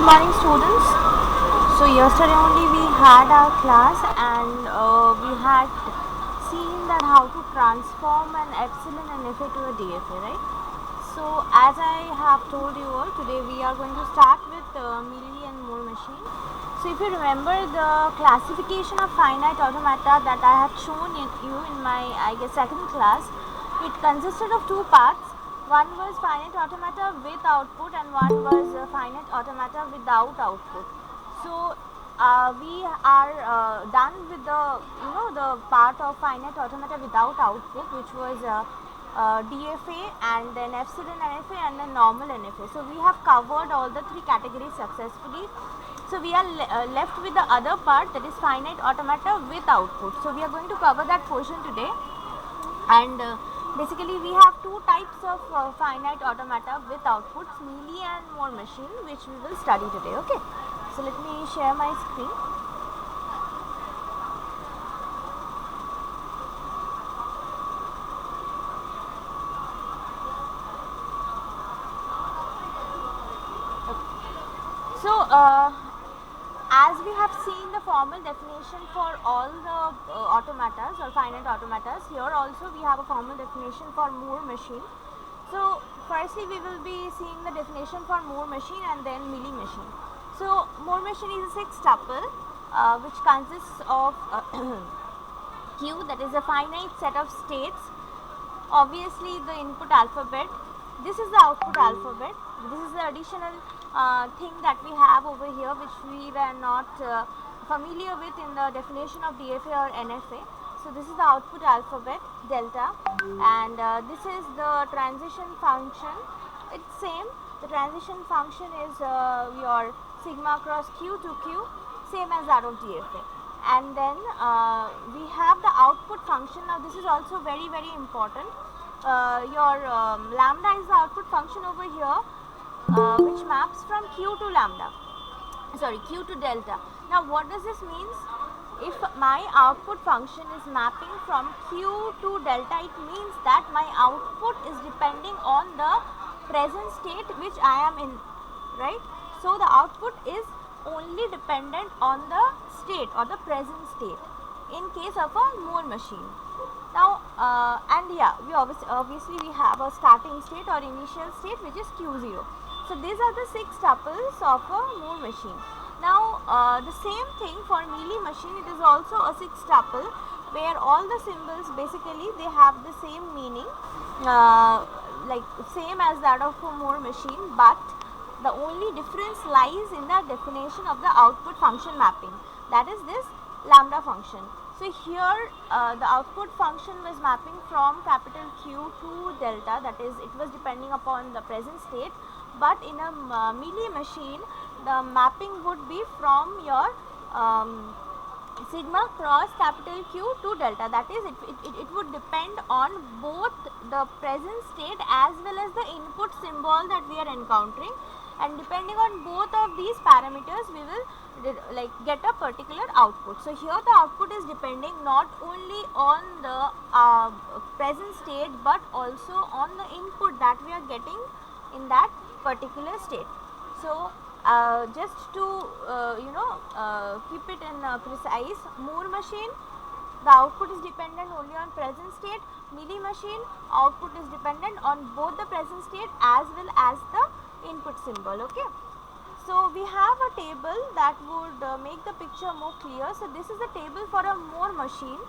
Good morning, students. So yesterday only we had our class and we had seen that how to transform an epsilon and FA to a DFA, right? So as I have told you all, today we are going to start with Mealy and Moore machine. So if you remember the classification of finite automata that I had shown you in my, I guess, second class, it consisted of two parts. One was finite automata with output and one was finite automata without output. So we are done with the part of finite automata without output, which was DFA and then epsilon NFA and then normal NFA. So we have covered all the three categories successfully. So we are left with the other part, that is finite automata with output. So we are going to cover that portion today. And basically we have two types of finite automata with outputs, Mealy and Moore machine, which we will study today. Okay, so let me share my screen. Okay. So as we have seen the formal definition for all the automatas or finite automatas, here also we have a formal definition for Moore machine. So firstly we will be seeing the definition for Moore machine and then Mealy machine. So Moore machine is a six-tuple which consists of Q, that is a finite set of states, obviously the input alphabet, this is the output alphabet, this is the additional thing that we have over here which we were not familiar with in the definition of DFA or NFA. So this is the output alphabet delta, and this is the transition function. It's same, the transition function is your sigma cross Q to Q, same as that of DFA. And then we have the output function. Now this is also very important. Your lambda is the output function over here, which maps from Q to lambda, sorry, Q to delta. Now what does this mean? If my output function is mapping from Q to delta, it means that my output is depending on the present state which I am in, right? So the output is only dependent on the state or the present state in case of a Moore machine. Now and yeah, we obviously we have a starting state or initial state which is Q0. So these are the six tuples of a Moore machine. Now the same thing for Mealy machine, it is also a six tuple where all the symbols basically they have the same meaning, like same as that of a Moore machine, but the only difference lies in the definition of the output function mapping, that is this lambda function. So here the output function was mapping from capital Q to delta, that is it was depending upon the present state, but in a Mealy machine the mapping would be from your sigma cross capital Q to delta, that is it would depend on both the present state as well as the input symbol that we are encountering, and depending on both of these parameters we will get a particular output. So here the output is depending not only on the present state but also on the input that we are getting in that particular state. So just to keep it in precise, Moore machine the output is dependent only on present state, Mealy machine output is dependent on both the present state as well as the input symbol. Okay, so we have a table that would make the picture more clear. So this is the table for a Moore machine.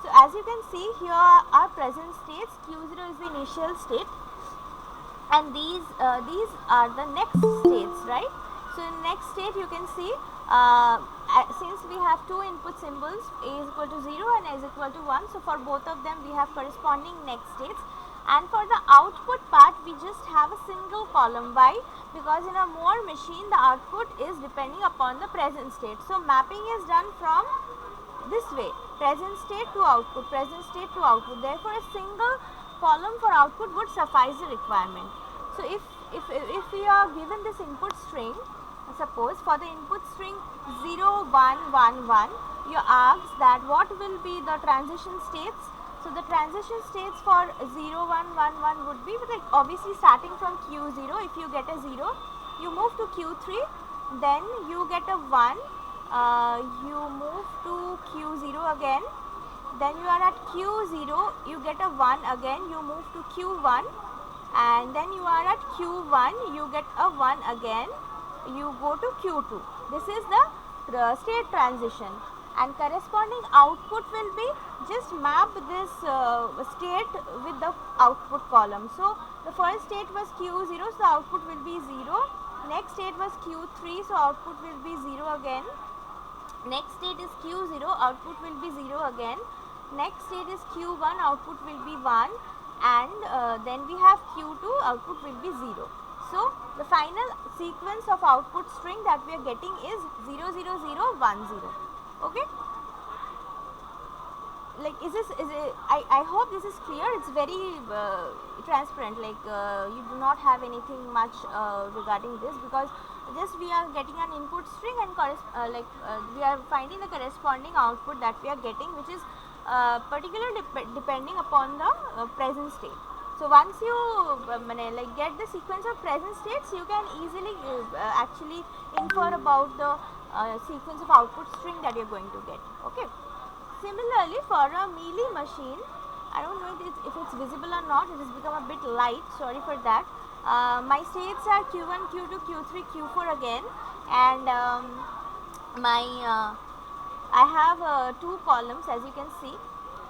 So as you can see, here are present states, Q0 is the initial state and these are the next states, right? So in next state you can see since we have two input symbols, A is equal to 0 and A is equal to 1, so for both of them we have corresponding next states, and for the output part we just have a single column. Why? Because in a Moore machine the output is depending upon the present state. So mapping is done from this way, present state to output, present state to output, therefore a single column for output would suffice the requirement. So if we are given this input string, suppose for the input string 0 1 1 1, you ask that what will be the transition states. So the transition states for 0 1 1 1 would be like obviously starting from Q0. If you get a 0, you move to Q3, then you get a 1, you move to Q0 again, then you are at Q0, you get a 1 again, you move to Q1, and then you are at Q1, you get a 1 again, you go to Q2. This is the state transition, and corresponding output will be just map this state with the output column. So the first state was Q0, so output will be 0. Next state was Q3, so output will be 0 again. Next state is Q0, output will be 0 again. Next state is Q1, output will be 1, and then we have Q2, output will be 0. So the final sequence of output string that we are getting is 0 0 0 1 0. Okay, like I hope this is clear. It's very transparent, like you do not have anything much regarding this, because just we are getting an input string and we are finding the corresponding output that we are getting, which is particularly depending upon the present state. So once you get the sequence of present states, you can easily actually infer about the sequence of output string that you are going to get. Okay. Similarly, for a Mealy machine, I don't know if it's visible or not. It has become a bit light. Sorry for that. My states are Q1, Q2, Q3, Q4 again, and I have two columns, as you can see.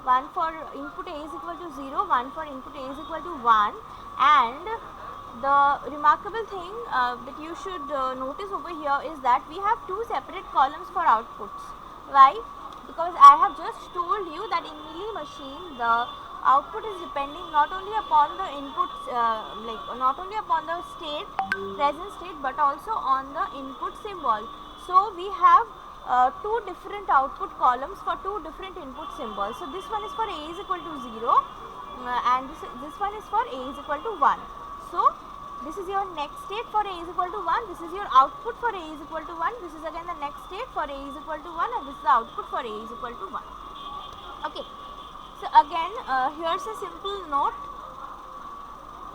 One for input A is equal to 0, one for input A is equal to 1, and the remarkable thing that you should notice over here is that we have two separate columns for outputs. Why? Because I have just told you that in Mealy machine the output is depending not only upon the inputs, not only upon the state, present state, but also on the input symbol. So we have two different output columns for two different input symbols. So this one is for A is equal to 0, and this one is for A is equal to 1. So this is your next state for A is equal to 1, this is your output for A is equal to 1, this is again the next state for A is equal to 1, and this is the output for A is equal to 1. Okay. So again, here's a simple note.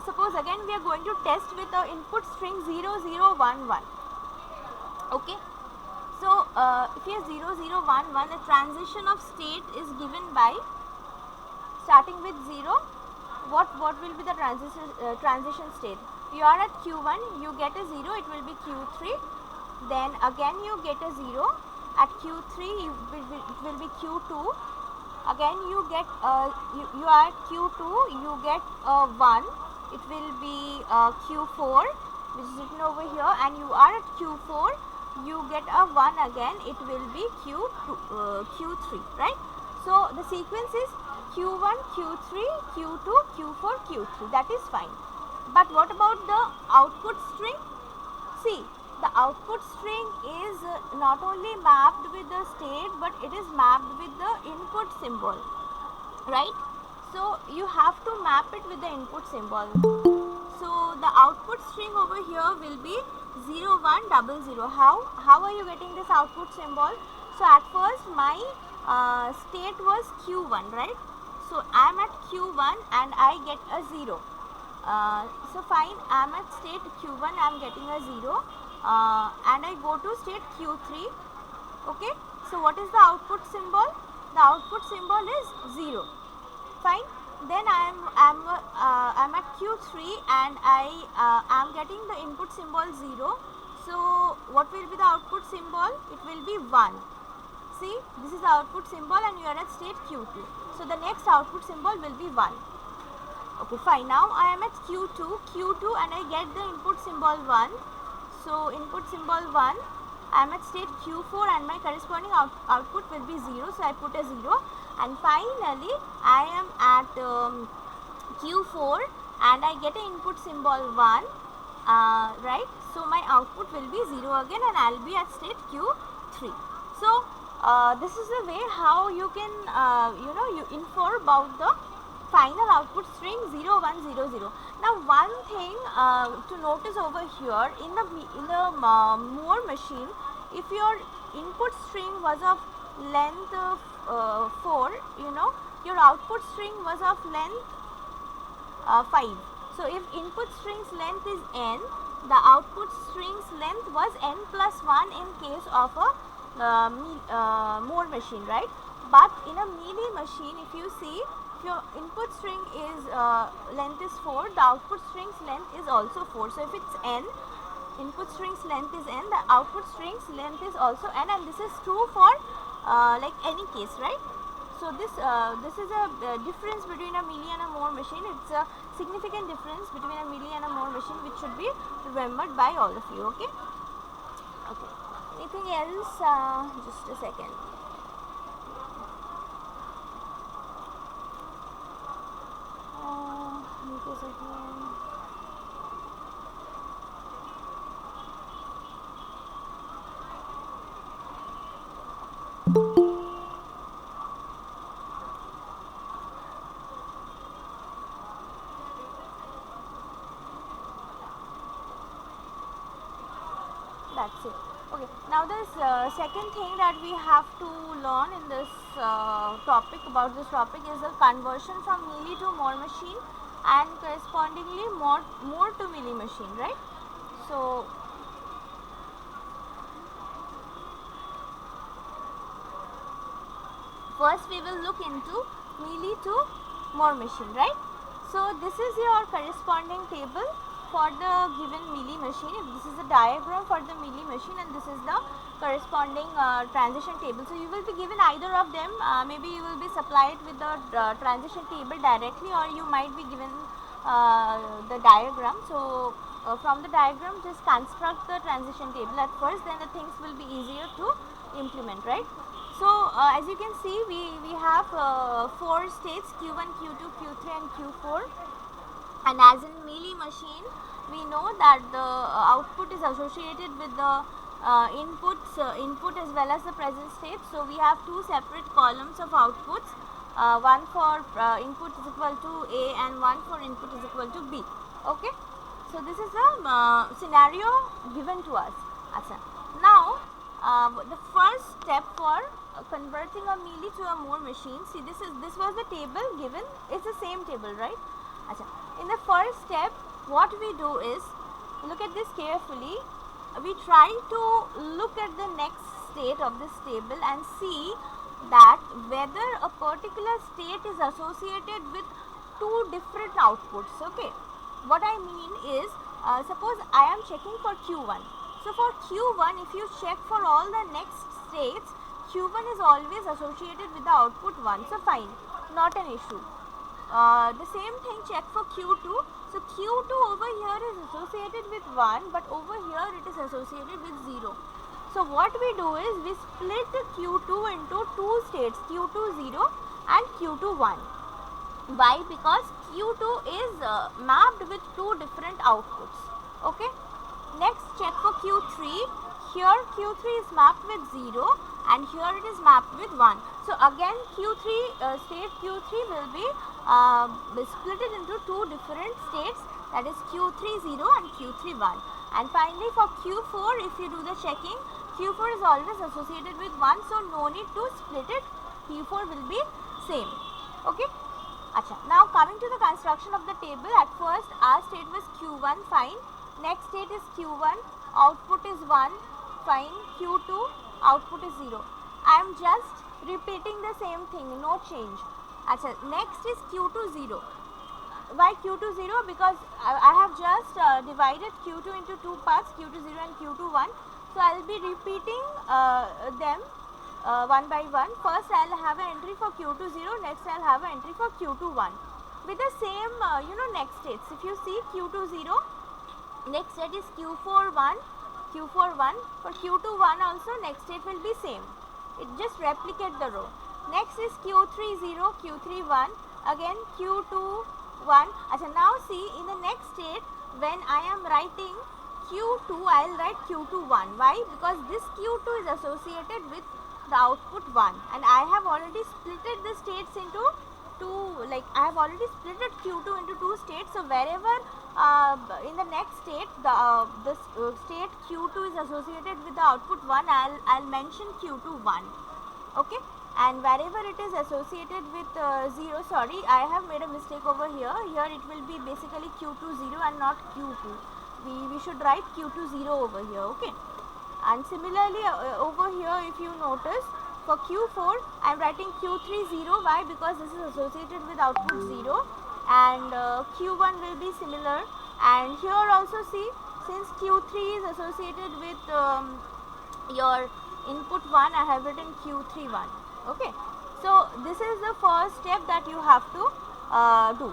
Suppose again we are going to test with the input string 0 0 1 1. Okay. So if you have 0 0 1 1, the transition of state is given by starting with 0. What will be the transition state? You are at Q1, you get a 0, it will be Q3. Then again you get a 0. At Q3 it will be Q2. Again you get you are at Q2, you get a 1. It will be Q4, which is written over here, and you are at Q4, you get a 1 again. It will be Q3, right? So the sequence is Q1, Q3, Q2, Q4, Q3. That is fine. But what about the output string? See, the output string is not only mapped with the state, but it is mapped with the input symbol, right? So you have to map it with the input symbol. So the output string over here will be 0 1 0 0. How are you getting this output symbol? So at first my state was Q1, right? So I am at Q1 and I get a 0. So fine, I am at state Q1, I am getting a 0, and I go to state Q3. Okay. So what is the output symbol? The output symbol is 0. Fine. Then I am at Q3 and I am getting the input symbol 0. So what will be the output symbol? It will be 1. See, this is the output symbol and you are at state Q2. So the next output symbol will be 1. Okay, fine. Now I am at Q2 and I get the input symbol 1. So input symbol 1. I am at state Q4 and my corresponding output will be 0. So I put a 0. And finally I am at Q4 and I get an input symbol 1, right? So my output will be 0 again and I will be at state Q3. So this is the way how you can you infer about the final output string 0 1 0 0. Now one thing to notice over here, in the Moore machine, if your input string was of length 4, your output string was of length 5. So if input string's length is n, the output string's length was n plus 1 in case of a Moore machine, right? But in a mealy machine, if you see, if your input string is length is 4, the output string's length is also 4. So if it's n, input string's length is n, the output string's length is also n, and this is true for like any case, right? So this is a difference between a mealy and a Moore machine. It's a significant difference between a mealy and a Moore machine, which should be remembered by all of you. Okay. Okay. Anything else? Just a second. That's it. Okay, now this second thing that we have to learn in this topic, about this topic, is the conversion from mealy to Moore machine and correspondingly Moore to mealy machine, right? So first we will look into mealy to Moore machine, right? So this is your corresponding table for the given mealy machine. This is the diagram for the mealy machine, and this is the corresponding transition table. So you will be given either of them. Maybe you will be supplied with the transition table directly, or you might be given the diagram. So from the diagram, just construct the transition table at first, then the things will be easier to implement, right? So as you can see, we have 4 states: Q1, Q2, Q3 and Q4. And as in mealy machine, we know that the output is associated with the input as well as the present state. So we have 2 separate columns of outputs, one for input is equal to A and one for input is equal to B. Okay, so this is the scenario given to us. Now the first step for converting a mealy to a Moore machine, see, this was the table given. It's the same table, right? In the first step, what we do is, look at this carefully. We try to look at the next state of this table and see that whether a particular state is associated with 2 different outputs. Okay, what I mean is, suppose I am checking for Q1. So for Q1, if you check for all the next states, Q1 is always associated with the output 1. So fine, not an issue. The same thing, check for Q2. So Q2 over here is associated with 1, but over here it is associated with 0. So what we do is, we split the Q2 into 2 states, Q2 0 and Q2 1. Why? Because Q2 is mapped with 2 different outputs. Okay. Next, check for Q3. Here Q3 is mapped with 0 and here it is mapped with 1. So again Q3 state Q3 will be split it into 2 different states, that is Q3 0 and Q3 1. And finally for Q4, if you do the checking, Q4 is always associated with 1, so no need to split it. Q4 will be same. Okay. Now coming to the construction of the table, at first our state was Q1, fine. Next state is Q1, output is 1, fine. Q2, output is 0. I am just repeating the same thing, no change. Next is Q2 0. Why Q2 0? Because I have just divided Q2 into 2 parts, Q2 0 and Q2 1. So I will be repeating them one by one. First I will have an entry for Q2 0, next I will have an entry for Q2 1. With the same next states. If you see Q2 0, next state is Q4 1, Q4 1. For Q2 1 also, next state will be same. It just replicate the row. Next is Q3 0, Q3 1, again Q2 1. Now see, in the next state, when I am writing Q2, I will write Q2 1. Why? Because this Q2 is associated with the output 1, and I have already splitted the states into 2, like I have already splitted Q2 into 2 states. So wherever in the next state, the state Q2 is associated with the output 1, I'll mention Q2 1. Okay. And wherever it is associated with 0, sorry, I have made a mistake over here. Here it will be basically Q2 0 and not Q2. we should write Q2 0 over here, okay. And similarly over here, if you notice, for Q4 I am writing Q3 0. Why? Because this is associated with output 0, and Q1 will be similar. And here also see, since Q3 is associated with your input 1, I have written Q3 1, okay. So this is the first step that you have to do.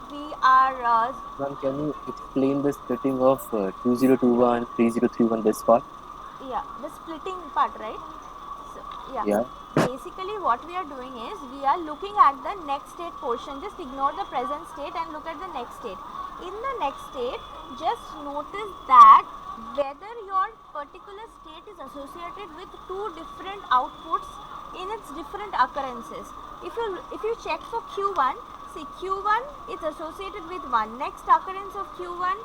We are Ma'am, can you explain the splitting of 2021, 3031, this part? yeah, the splitting part, right? So yeah, Yeah. basically what we are doing is we are looking at the next state portion. Just ignore the present state and look at the next state. In the next state, just notice that whether your particular state is associated with two different outputs in its different occurrences. If you check for Q1, see, Q1 is associated with 1. Next occurrence of Q1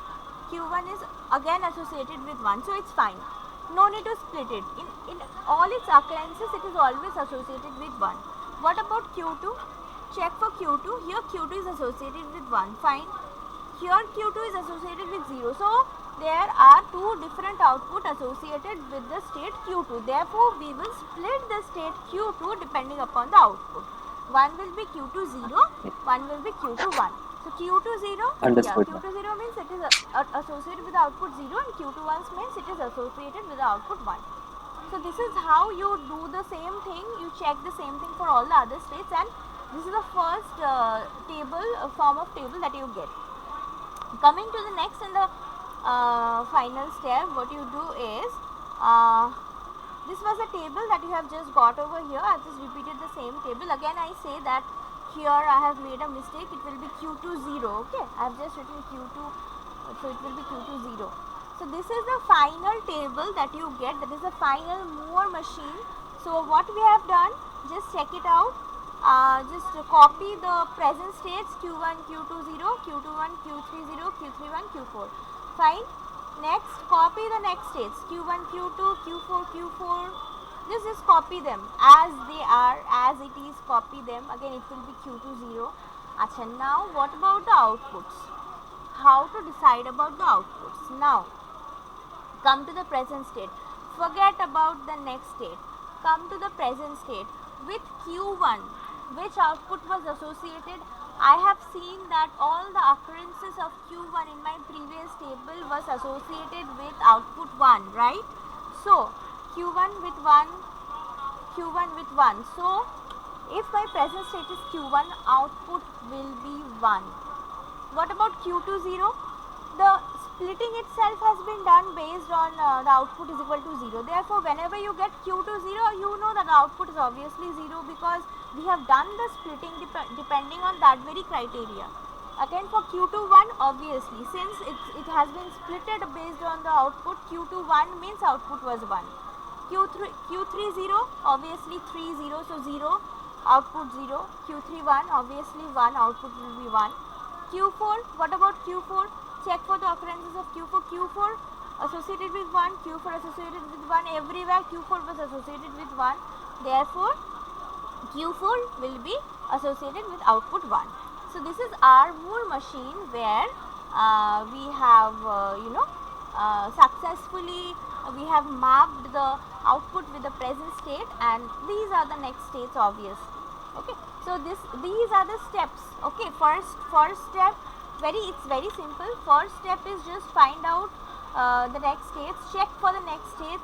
is again associated with 1, so it's fine. No need to split it. In all its occurrences, it is always associated with 1. What about Q2? Check for Q2. Here Q2 is associated with 1. Fine. Here Q2 is associated with 0. So there are two different output associated with the state Q2. Therefore, we will split the state Q2 depending upon the output. One will be Q2 0, one will be Q2 1. So Q2 0, yeah, Understood, ma'am. Q2 0 means it is associated with the output 0, and Q2 1 means it is associated with the output 1. So this is how you do the same thing. You check the same thing for all the other states, and this is the first form of table that you get. Coming to the next and the final step, what you do is, this was a table that you have just got over here. I have just repeated the same table. Again I say that here I have made a mistake. It will be Q2 0, okay. I have just written Q2, so it will be Q2 0. So this is the final table that you get, that is the final Moore machine. So what we have done, just check it out. Just copy the present states Q1, Q2 0, Q2 1, Q3 0, Q3 1, Q4. Fine. Next, copy the next states Q1, Q2, Q4, Q4. Just copy them as they are, as it is. Copy them. Again, it will be Q2 0. Achha, now what about the outputs? How to decide about the outputs? Now, come to the present state. Forget about the next state. Come to the present state. With Q1, which output was associated? I have seen that all the occurrences of Q1 in my previous table was associated with output 1, right? So, Q1 with 1, Q1 with 1. So, if my present state is Q1, output will be 1. What about Q2 0? The splitting itself has been done based on the output is equal to 0. Therefore, whenever you get Q2 0, you know that the output is obviously 0, because we have done the splitting depending on that very criteria. Again, for Q2 1, obviously, since it has been splitted based on the output, Q2 1 means output was 1. Q3 0, obviously 3 0, so 0, output 0. Q3 1, obviously 1, output will be 1. Q4, what about Q4? Check for the occurrences of Q4. Q4 associated with 1, Q4 associated with 1, everywhere Q4 was associated with 1. Therefore, Q4 will be associated with output 1. So this is our Moore machine, where we have successfully we have mapped the output with the present state, and these are the next states, obviously. Okay, so these are the steps. Okay, first step, it's very simple. First step is just find out the next states, check for the next states,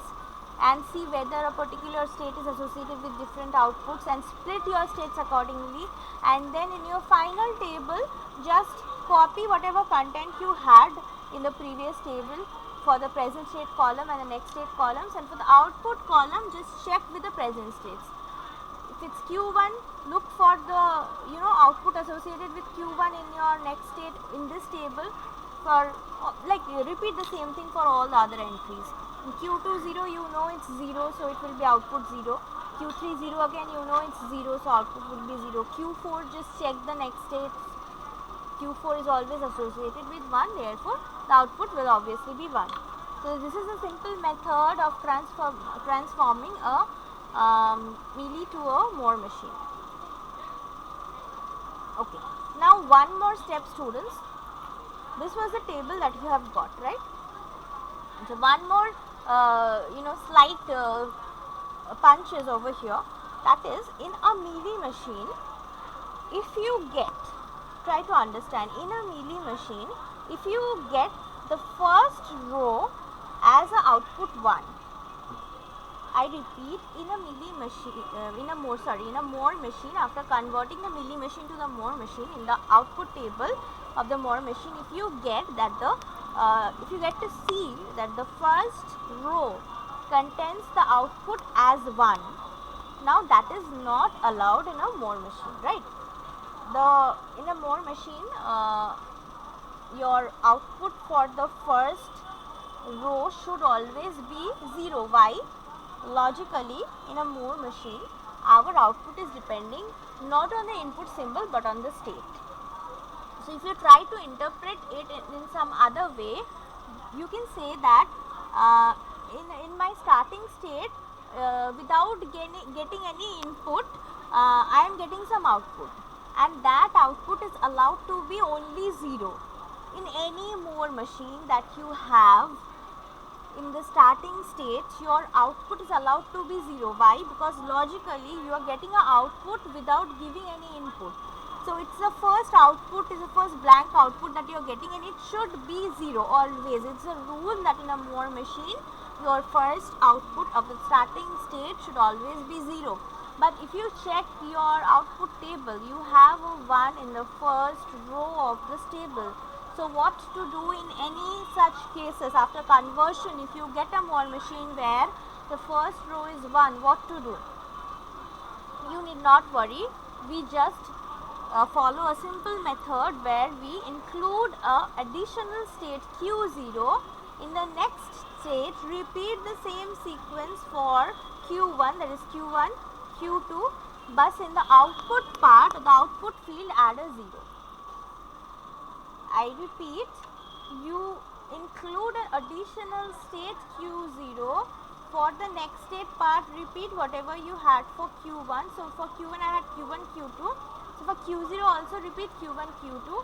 and see whether a particular state is associated with different outputs, and split your states accordingly. And then in your final table, just copy whatever content you had in the previous table for the present state column and the next state columns, and for the output column, just check with the present states. If it's Q1, look for the output associated with Q1 in your next state in this table. For repeat the same thing for all the other entries. In Q2 0, you know it's 0, so it will be output 0. Q3 0, again you know it's 0, so output will be 0. Q4, just check the next state. Q4 is always associated with 1, therefore the output will obviously be 1. So this is a simple method of transforming a Mealy to a Moore machine. Okay, now one more step, students. This was the table that you have got, right? So one more slight punch is over here. That is, in a Mealy machine, if you get, try to understand, in a Mealy machine, if you get the first row as a output 1, I repeat, in a Mealy machine, in a Moore machine, after converting the Mealy machine to the Moore machine, in the output table of the Moore machine, if you get to see that the first row contains the output as 1, now that is not allowed in a Moore machine, right? In a Moore machine, your output for the first row should always be 0. Why? Logically, in a Moore machine, our output is depending not on the input symbol but on the state. So if you try to interpret it in some other way, you can say that in my starting state, without getting any input, I am getting some output, and that output is allowed to be only 0. In any Moore machine that you have, in the starting state, your output is allowed to be 0. Why? Because logically you are getting an output without giving any input. So it's the first output, is the first blank output that you are getting, and it should be 0 always. It's a rule that in a Moore machine, your first output of the starting state should always be 0. But if you check your output table, you have a 1 in the first row of this table. So what to do in any such cases after conversion? If you get a Moore machine where the first row is 1, what to do? You need not worry. We just follow a simple method where we include a additional state Q0. In the next state, repeat the same sequence for Q1, that is Q1, Q2, but in the output part, the output field, add a 0. I repeat, you include an additional state Q0. For the next state part, repeat whatever you had for Q1. So for Q1 I had Q1, Q2. So for Q0 also repeat Q1, Q2.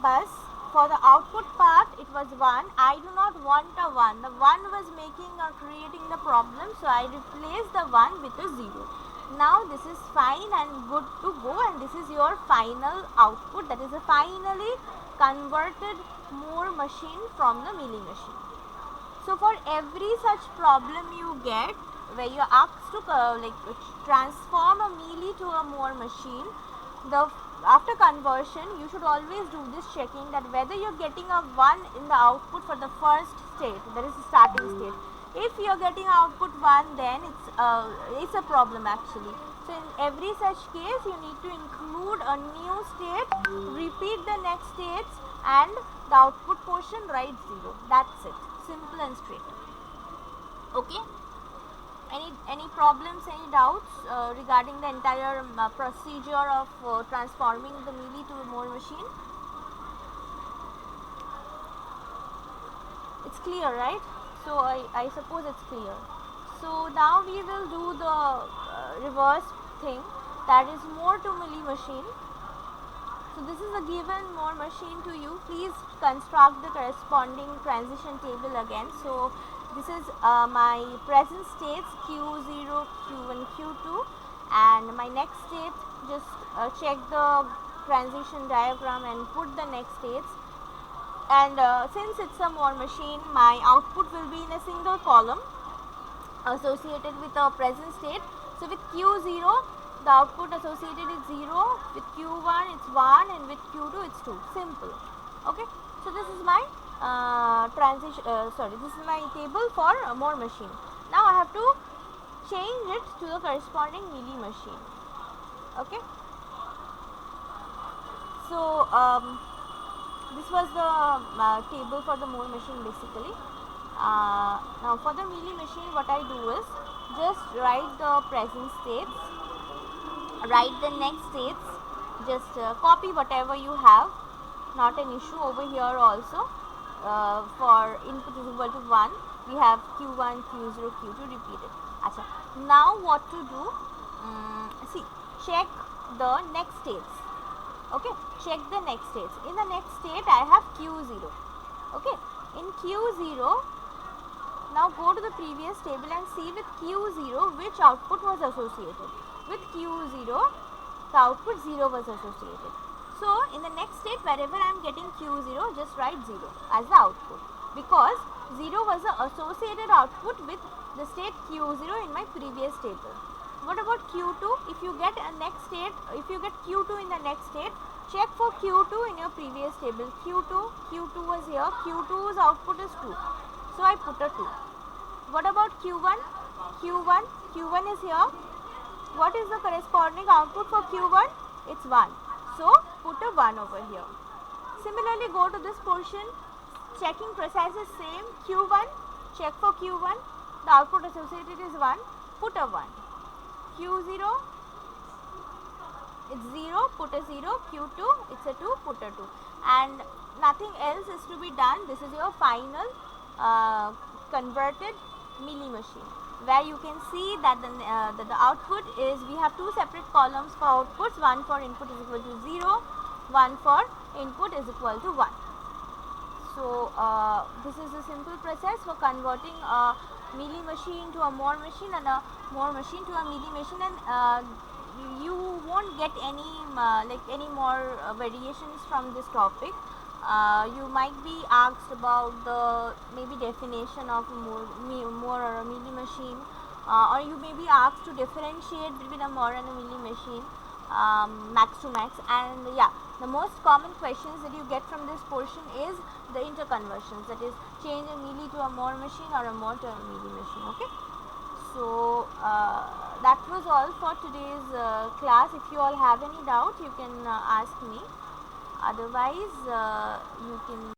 But for the output part, it was 1. I do not want a 1. The 1 was making or creating the problem, so I replace the 1 with a 0. Now this is fine and good to go, and this is your final output, that is a finally converted Moore machine from the Mealy machine. So for every such problem you get where you are asked to transform a Mealy to a Moore machine, after conversion you should always do this checking that whether you are getting a 1 in the output for the first state, that is the starting state. If you are getting output 1, then it's a problem actually. So in every such case, you need to include a new state, repeat the next states, and the output portion write 0. That's it. Simple and straight. Okay? Any problems, any doubts regarding the entire procedure of transforming the Mealy to a Moore machine? It's clear, right? So I suppose it's clear. So now we will do the reverse thing, that is Moore to Mealy machine. So this is a given Moore machine to you. Please construct the corresponding transition table again. So this is my present states Q0, Q1, Q2, and my next state, just check the transition diagram and put the next states. And since it's a Moore machine, my output will be in a single column associated with a present state. So with Q0, the output associated is 0, with Q1 it's 1, and with Q2 it's 2. Simple. Okay. So this is my this is my table for a Moore machine. Now I have to change it to the corresponding Mealy machine. Okay. So this was the table for the Moore machine basically. Now for the Mealy machine, what I do is just write the present states, write the next states, just copy whatever you have, not an issue. Over here also for input is equal to 1, we have Q1, Q0, Q2 repeated. Achha. Now what to do? See, check the next states. Okay, check the next states. In the next state I have Q0. Okay, In Q0, now go to the previous table and see with Q0 which output was associated. With Q0, the output 0 was associated. So in the next state, wherever I am getting Q0, just write 0 as the output, because 0 was the associated output with the state Q0 in my previous table. What about Q2? If you get a next state, if you get Q2 in the next state, check for Q2 in your previous table. Q2 was here. Q2's output is 2. So I put a 2. What about Q1? Q1 is here. What is the corresponding output for Q1? It's 1. So put a 1 over here. Similarly, go to this portion. Checking process is same. Q1, check for Q1. The output associated is 1. Put a 1. Q0, it's 0. Put a 0. Q2, it's a 2. Put a 2. And nothing else is to be done. This is your final converted Mealy machine, where you can see that the output is, we have two separate columns for outputs, one for input is equal to 0, one for input is equal to 1. So this is a simple process for converting a Mealy machine to a Moore machine, and a Moore machine to a Mealy machine, and you won't get any more variations from this topic. You might be asked about the maybe definition of a Moore or a Mealy machine, or you may be asked to differentiate between a Moore and a Mealy machine, max to max. And yeah, the most common questions that you get from this portion is the interconversions, that is change a Mealy to a Moore machine or a Moore to a Mealy machine. Okay, so that was all for today's class. If you all have any doubt, you can ask me. Otherwise, you can